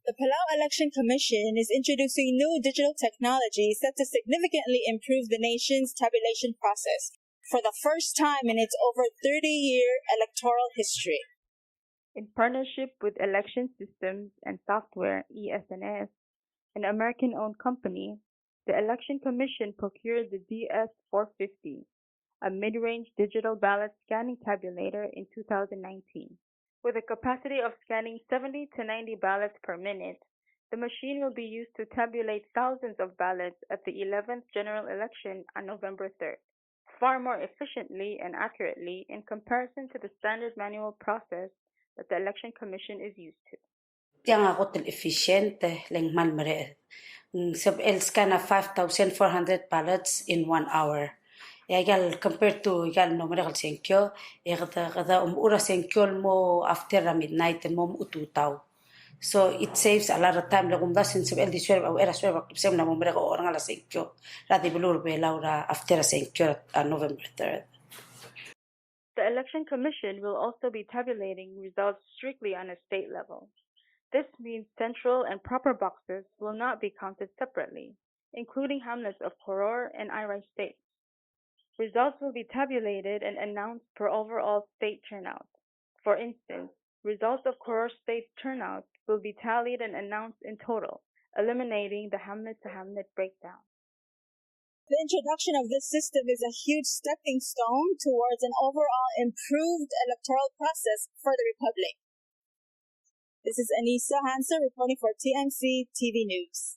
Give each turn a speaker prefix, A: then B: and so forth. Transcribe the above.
A: The Palau Election Commission is introducing new digital technology set to significantly improve the nation's tabulation process for the first time in its over 30-year electoral history.
B: In partnership with Election Systems and Software, ES&S, an American-owned company, the Election Commission procured the DS-450, a mid-range digital ballot scanning tabulator in 2019. With a capacity of scanning 70 to 90 ballots per minute, the machine will be used to tabulate thousands of ballots at the 11th general election on November 3rd, far more efficiently and accurately in comparison to the standard manual process that the Election Commission is used to.
C: Yang ako efficient lang malmare. Sab el scan 5,400 ballots in 1 hour. Yagal compared to yagal no mara senkyo kada ura senkyo mo after midnight mo ututaw. So it saves a lot of time la kumbasin sab el diswer au era swer sem na mo mara ko orang ala senkyo rati bulur be laura after senkyo November 3rd.
B: The Election Commission will also be tabulating results strictly on a state level. This means central and proper boxes will not be counted separately, including hamlets of Koror and Irai states. Results will be tabulated and announced per overall state turnout. For instance, results of Koror state turnout will be tallied and announced in total, eliminating the hamlet-to-hamlet breakdown.
A: The introduction of this system is a huge stepping stone towards an overall improved electoral process for the Republic. This is Anissa Hanser reporting for TMC TV News.